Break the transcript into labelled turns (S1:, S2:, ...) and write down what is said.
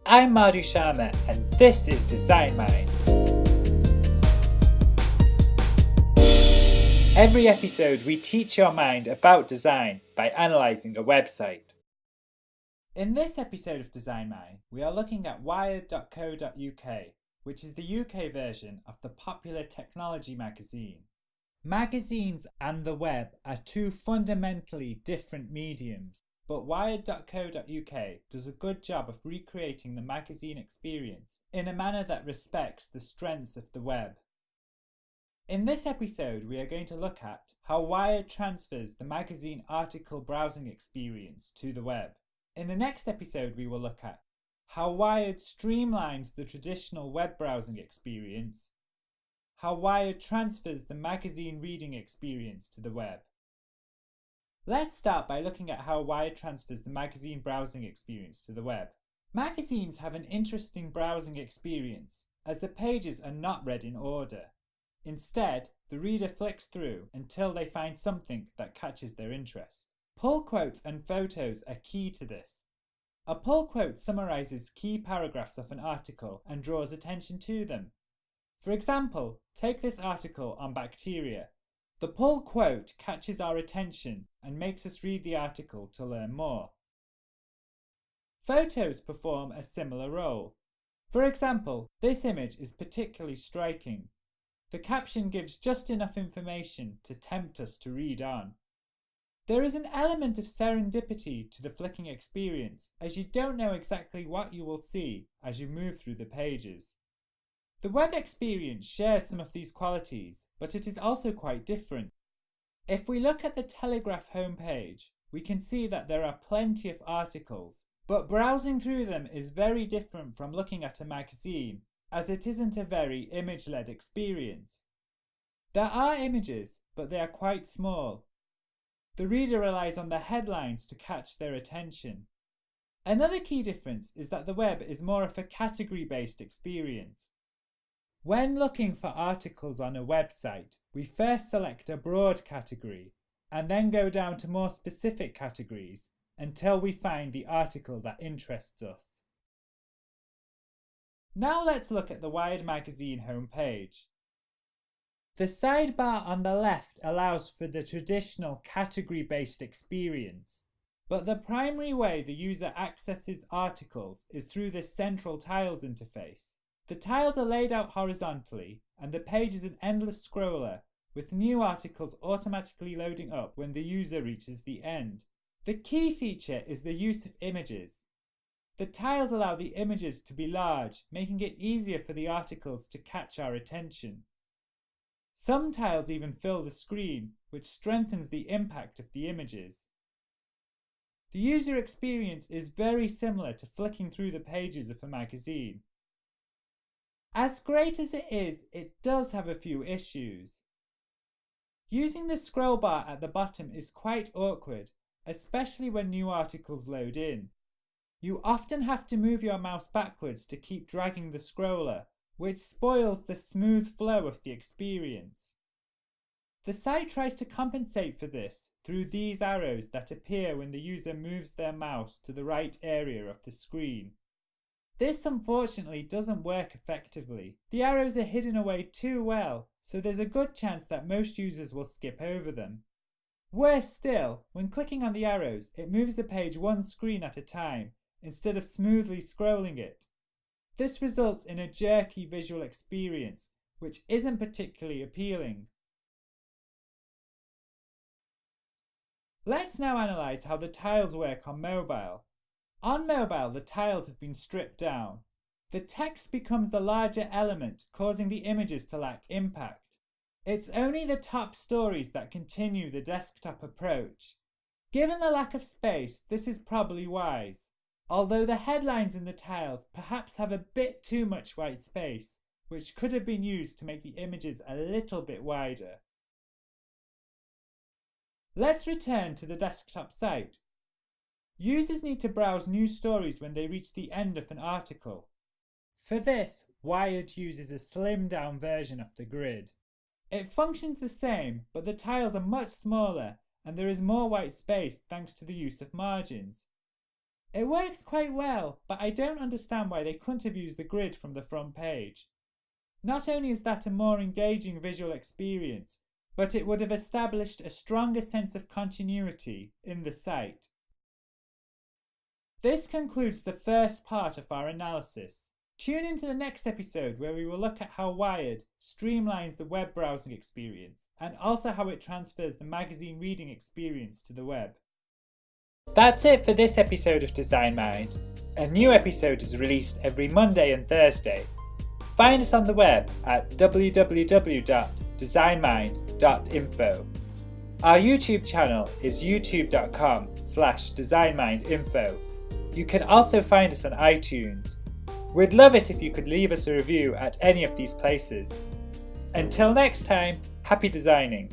S1: I'm Madhu Sharma and this is Design Mind. Every episode we teach your mind about design by analysing a website. In this episode of Design Mind, we are looking at Wired.co.uk, which is the UK version of the popular technology magazine. Magazines and the web are two fundamentally different mediums, but Wired.co.uk does a good job of recreating the magazine experience in a manner that respects the strengths of the web. In this episode, we are going to look at how Wired transfers the magazine article browsing experience to the web. In the next episode, we will look at how Wired streamlines the traditional web browsing experience, how Wired transfers the magazine reading experience to the web. Let's start by looking at how Wired transfers the magazine browsing experience to the web. Magazines have an interesting browsing experience, as the pages are not read in order. Instead, the reader flicks through until they find something that catches their interest. Pull quotes and photos are key to this. A pull quote summarizes key paragraphs of an article and draws attention to them. For example, take this article on bacteria. The pull quote catches our attention and makes us read the article to learn more. Photos perform a similar role. For example, this image is particularly striking. The caption gives just enough information to tempt us to read on. There is an element of serendipity to the flicking experience, as you don't know exactly what you will see as you move through the pages. The web experience shares some of these qualities, but it is also quite different. If we look at the Telegraph homepage, we can see that there are plenty of articles, but browsing through them is very different from looking at a magazine, as it isn't a very image-led experience. There are images, but they are quite small. The reader relies on the headlines to catch their attention. Another key difference is that the web is more of a category-based experience. When looking for articles on a website, we first select a broad category and then go down to more specific categories until we find the article that interests us. Now let's look at the Wired magazine homepage. The sidebar on the left allows for the traditional category-based experience, but the primary way the user accesses articles is through this central tiles interface. The tiles are laid out horizontally, and the page is an endless scroller, with new articles automatically loading up when the user reaches the end. The key feature is the use of images. The tiles allow the images to be large, making it easier for the articles to catch our attention. Some tiles even fill the screen, which strengthens the impact of the images. The user experience is very similar to flicking through the pages of a magazine. As great as it does have a few issues. Using the scroll bar at the bottom is quite awkward, especially when new articles load in. You often have to move your mouse backwards to keep dragging the scroller, which spoils the smooth flow of the experience. The site tries to compensate for this through these arrows that appear when the user moves their mouse to the right area of the screen. This unfortunately doesn't work effectively. The arrows are hidden away too well, so there's a good chance that most users will skip over them. Worse still, when clicking on the arrows, it moves the page one screen at a time, instead of smoothly scrolling it. This results in a jerky visual experience, which isn't particularly appealing. Let's now analyse how the tiles work on mobile. On mobile, the tiles have been stripped down. The text becomes the larger element, causing the images to lack impact. It's only the top stories that continue the desktop approach. Given the lack of space, this is probably wise, although the headlines in the tiles perhaps have a bit too much white space, which could have been used to make the images a little bit wider. Let's return to the desktop site. Users need to browse new stories when they reach the end of an article. For this, Wired uses a slimmed down version of the grid. It functions the same, but the tiles are much smaller and there is more white space thanks to the use of margins. It works quite well, but I don't understand why they couldn't have used the grid from the front page. Not only is that a more engaging visual experience, but it would have established a stronger sense of continuity in the site. This concludes the first part of our analysis. Tune into the next episode where we will look at how Wired streamlines the web browsing experience and also how it transfers the magazine reading experience to the web. That's it for this episode of Design Mind. A new episode is released every Monday and Thursday. Find us on the web at www.designmind.info. Our YouTube channel is youtube.com/designmindinfo. You can also find us on iTunes. We'd love it if you could leave us a review at any of these places. Until next time, happy designing!